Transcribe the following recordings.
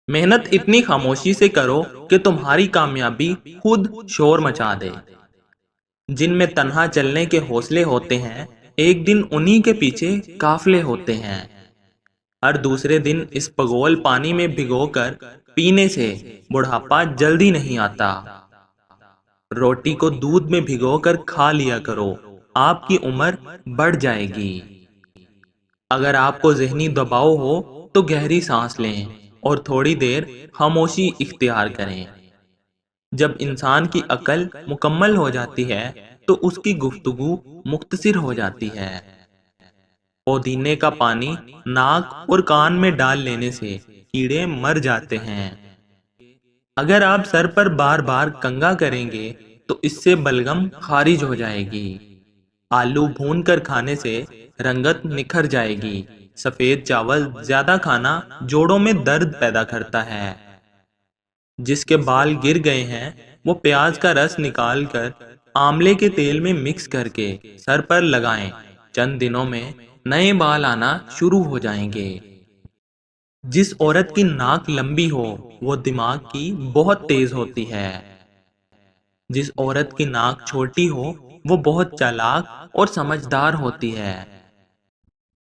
محنت اتنی خاموشی سے کرو کہ تمہاری کامیابی خود شور مچا دے۔ جن میں تنہا چلنے کے حوصلے ہوتے ہیں، ایک دن انہی کے پیچھے قافلے ہوتے ہیں۔ ہر دوسرے دن اس پگول پانی میں بھگو کر پینے سے بڑھاپا جلدی نہیں آتا۔ روٹی کو دودھ میں بھگو کر کھا لیا کرو، آپ کی عمر بڑھ جائے گی۔ اگر آپ کو ذہنی دباؤ ہو تو گہری سانس لیں اور تھوڑی دیر خاموشی اختیار کریں۔ جب انسان کی عقل مکمل ہو جاتی ہے تو اس کی گفتگو مختصر ہو جاتی ہے۔ پودینے کا پانی ناک اور کان میں ڈال لینے سے کیڑے مر جاتے ہیں۔ اگر آپ سر پر بار بار کنگھا کریں گے تو اس سے بلغم خارج ہو جائے گی۔ آلو بھون کر کھانے سے رنگت نکھر جائے گی۔ سفید چاول زیادہ کھانا جوڑوں میں درد پیدا کرتا ہے۔ جس کے بال گر گئے ہیں وہ پیاز کا رس نکال کر آملے کے تیل میں مکس کر کے سر پر لگائیں، چند دنوں میں نئے بال آنا شروع ہو جائیں گے۔ جس عورت کی ناک لمبی ہو وہ دماغ کی بہت تیز ہوتی ہے۔ جس عورت کی ناک چھوٹی ہو وہ بہت چالاک اور سمجھدار ہوتی ہے۔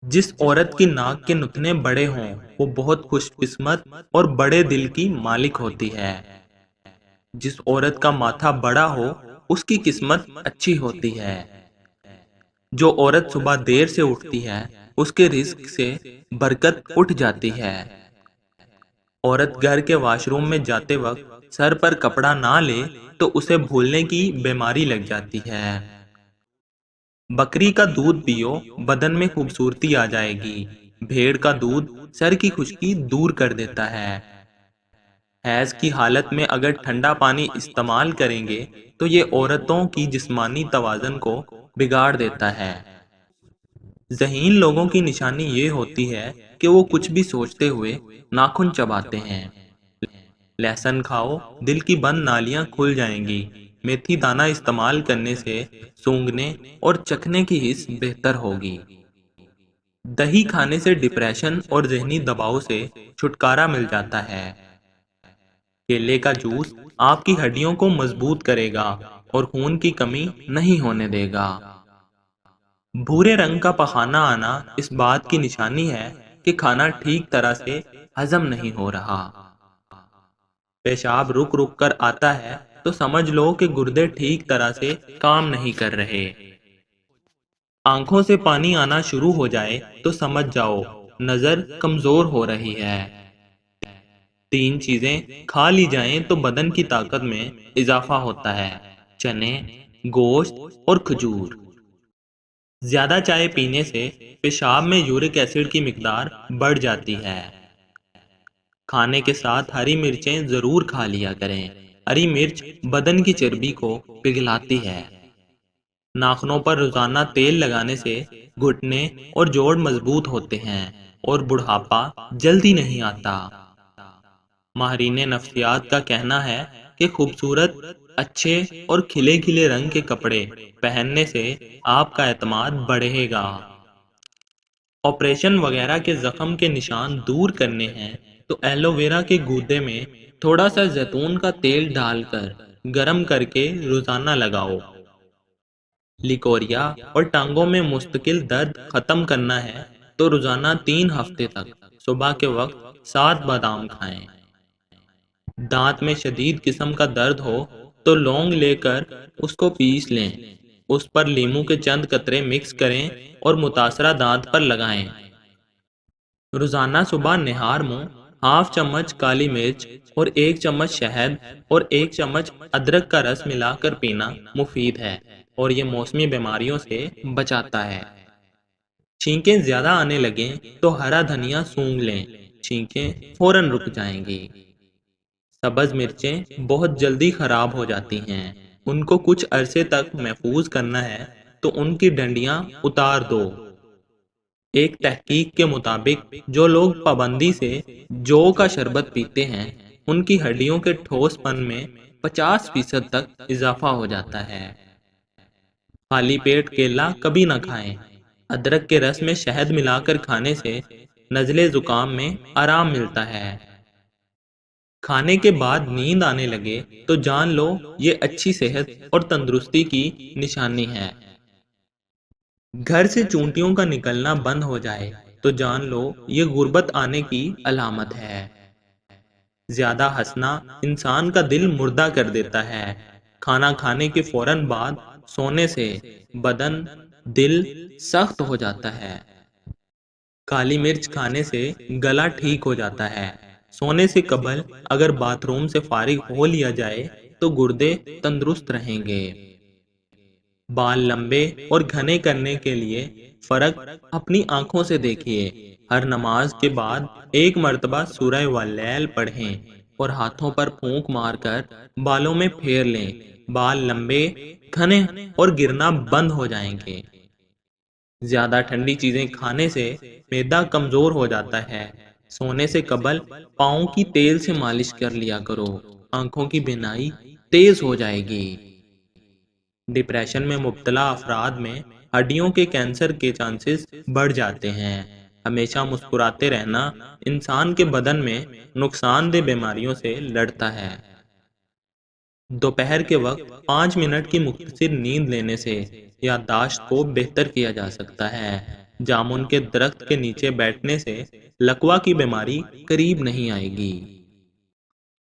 جس عورت کی ناک کے نتنے بڑے ہوں وہ بہت خوش قسمت اور بڑے دل کی مالک ہوتی ہے۔ جس عورت کا ماتھا بڑا ہو اس کی قسمت اچھی ہوتی ہے۔ جو عورت صبح دیر سے اٹھتی ہے اس کے رزق سے برکت اٹھ جاتی ہے۔ عورت گھر کے واش روم میں جاتے وقت سر پر کپڑا نہ لے تو اسے بھولنے کی بیماری لگ جاتی ہے۔ بکری کا دودھ پیو، بدن میں خوبصورتی آ جائے گی۔ بھیڑ کا دودھ سر کی خشکی دور کر دیتا ہے۔ حیض کی حالت میں اگر ٹھنڈا پانی استعمال کریں گے تو یہ عورتوں کی جسمانی توازن کو بگاڑ دیتا ہے۔ ذہین لوگوں کی نشانی یہ ہوتی ہے کہ وہ کچھ بھی سوچتے ہوئے ناخن چباتے ہیں۔ لہسن کھاؤ، دل کی بند نالیاں کھل جائیں گی۔ میتھی دانہ استعمال کرنے سے سونگھنے اور چکھنے کی حس بہتر ہوگی۔ دہی کھانے سے ڈپریشن اور ذہنی دباؤ سے چھٹکارا مل جاتا ہے۔ کیلے کا جوس آپ کی ہڈیوں کو مضبوط کرے گا اور خون کی کمی نہیں ہونے دے گا۔ بھورے رنگ کا پخانہ آنا اس بات کی نشانی ہے کہ کھانا ٹھیک طرح سے ہضم نہیں ہو رہا۔ پیشاب رک رک کر آتا ہے تو سمجھ لو کہ گردے ٹھیک طرح سے کام نہیں کر رہے۔ آنکھوں سے پانی آنا شروع ہو جائے تو سمجھ جاؤ نظر کمزور ہو رہی ہے۔ تین چیزیں کھا لی جائیں تو بدن کی طاقت میں اضافہ ہوتا ہے: چنے، گوشت اور کھجور۔ زیادہ چائے پینے سے پیشاب میں یورک ایسڈ کی مقدار بڑھ جاتی ہے۔ کھانے کے ساتھ ہری مرچیں ضرور کھا لیا کریں۔ ہری مرچ بدن کی چربی کو پگھلاتی ہے۔ ناخنوں پر روزانہ تیل لگانے سے گھٹنے اور جوڑ مضبوط ہوتے ہیں اور بڑھاپا جلدی نہیں آتا۔ ماہرین نفسیات کا کہنا ہے کہ خوبصورت، اچھے اور کھلے کھلے رنگ کے کپڑے پہننے سے آپ کا اعتماد بڑھے گا۔ آپریشن وغیرہ کے زخم کے نشان دور کرنے ہیں تو ایلو ویرا کے گودے میں تھوڑا سا زیتون کا تیل ڈال کر گرم کر کے روزانہ لگاؤ۔ لیکوریا اور ٹانگوں میں مستقل درد ختم کرنا ہے تو روزانہ 3 ہفتے تک صبح کے وقت 7 بادام کھائیں۔ دانت میں شدید قسم کا درد ہو تو لونگ لے کر اس کو پیس لیں، اس پر لیموں کے چند قطرے مکس کریں اور متاثرہ دانت پر لگائیں۔ روزانہ صبح نہار منہ ½ چمچ کالی مرچ اور 1 چمچ شہد اور 1 چمچ ادرک کا رس ملا کر پینا مفید ہے اور یہ موسمی بیماریوں سے بچاتا ہے۔ چھینکیں زیادہ آنے لگیں تو ہرا دھنیا سونگھ لیں، چھینکیں فوراً رک جائیں گی۔ سبز مرچیں بہت جلدی خراب ہو جاتی ہیں، ان کو کچھ عرصے تک محفوظ کرنا ہے تو ان کی ڈنڈیاں اتار دو۔ ایک تحقیق کے مطابق جو لوگ پابندی سے جو کا شربت پیتے ہیں ان کی ہڈیوں کے ٹھوس پن میں 50% تک اضافہ ہو جاتا ہے۔ خالی پیٹ کیلا کبھی نہ کھائیں۔ ادرک کے رس میں شہد ملا کر کھانے سے نزلے زکام میں آرام ملتا ہے۔ کھانے کے بعد نیند آنے لگے تو جان لو یہ اچھی صحت اور تندرستی کی نشانی ہے۔ گھر سے چونٹیوں کا نکلنا بند ہو جائے تو جان لو یہ غربت آنے کی علامت ہے۔ زیادہ ہنسنا انسان کا دل مردہ کر دیتا ہے۔ کھانا کھانے کے فوراً بعد سونے سے بدن، دل سخت ہو جاتا ہے۔ کالی مرچ کھانے سے گلا ٹھیک ہو جاتا ہے۔ سونے سے قبل اگر باتھ روم سے فارغ ہو لیا جائے تو گردے تندرست رہیں گے۔ بال لمبے اور گھنے کرنے کے لیے فرق اپنی آنکھوں سے دیکھیے۔ ہر نماز کے بعد ایک مرتبہ سورہ واللیل پڑھیں اور ہاتھوں پر پھونک مار کر بالوں میں پھیر لیں۔ بال لمبے، گھنے اور گرنا بند ہو جائیں گے۔ زیادہ ٹھنڈی چیزیں کھانے سے معدہ کمزور ہو جاتا ہے۔ سونے سے قبل پاؤں کی تیل سے مالش کر لیا کرو، آنکھوں کی بینائی تیز ہو جائے گی۔ ڈپریشن میں مبتلا افراد میں ہڈیوں کے کینسر کے چانسز بڑھ جاتے ہیں۔ ہمیشہ مسکراتے رہنا انسان کے بدن میں نقصان دہ بیماریوں سے لڑتا ہے۔ دوپہر کے وقت 5 منٹ کی مختصر نیند لینے سے یادداشت کو بہتر کیا جا سکتا ہے۔ جامن کے درخت کے نیچے بیٹھنے سے لکوا کی بیماری قریب نہیں آئے گی۔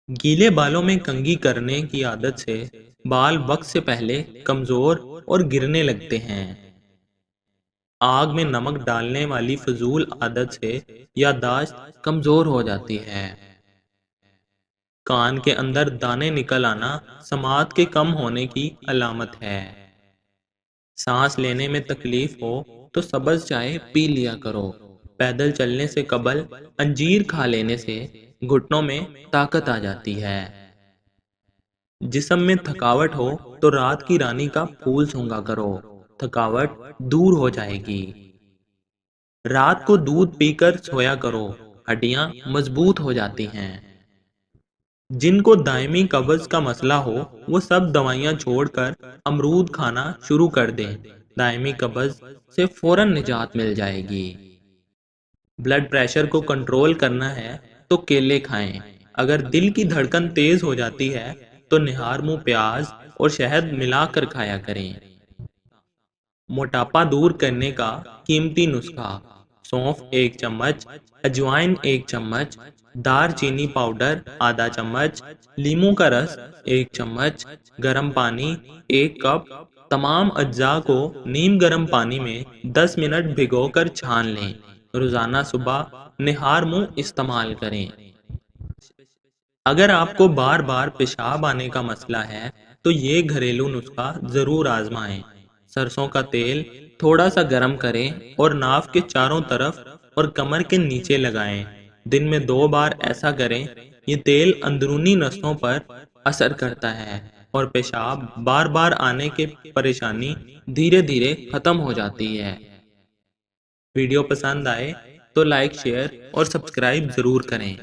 گیلے بالوں میں کنگھی کرنے کی عادت سے بال وقت سے پہلے کمزور اور گرنے لگتے ہیں۔ آگ میں نمک ڈالنے والی فضول عادت سے یادداشت کمزور ہو جاتی ہے۔ کان کے اندر دانے نکل آنا سماعت کے کم ہونے کی علامت ہے۔ سانس لینے میں تکلیف ہو تو سبز چائے پی لیا کرو۔ پیدل چلنے سے قبل انجیر کھا لینے سے گھٹنوں میں طاقت آ جاتی ہے۔ جسم میں تھکاوٹ ہو تو رات کی رانی کا پھول سونگھا کرو، تھکاوٹ دور ہو جائے گی۔ رات کو دودھ پی کر سویا کرو، ہڈیاں مضبوط ہو جاتی ہیں۔ جن کو دائمی قبض کا مسئلہ ہو وہ سب دوائیاں چھوڑ کر امرود کھانا شروع کر دیں، دائمی قبض سے فوراً نجات مل جائے گی۔ بلڈ پریشر کو کنٹرول کرنا ہے تو کیلے کھائیں۔ اگر دل کی دھڑکن تیز ہو جاتی ہے تو نہار منہ پیاز اور شہد ملا کر کھایا کریں۔ موٹاپا دور کرنے کا قیمتی نسخہ: سونف 1 چمچ، اجوائن 1 چمچ، دار چینی پاؤڈر آدھا چمچ، لیموں کا رس 1 چمچ، گرم پانی 1 کپ۔ تمام اجزاء کو نیم گرم پانی میں 10 منٹ بھگو کر چھان لیں۔ روزانہ صبح نہار منہ استعمال کریں۔ اگر آپ کو بار بار پیشاب آنے کا مسئلہ ہے تو یہ گھریلو نسخہ ضرور آزمائیں۔ سرسوں کا تیل تھوڑا سا گرم کریں اور ناف کے چاروں طرف اور کمر کے نیچے لگائیں۔ دن میں 2 بار ایسا کریں۔ یہ تیل اندرونی نسوں پر اثر کرتا ہے اور پیشاب بار بار آنے کی پریشانی دھیرے دھیرے ختم ہو جاتی ہے۔ ویڈیو پسند آئے تو لائک، شیئر اور سبسکرائب ضرور کریں۔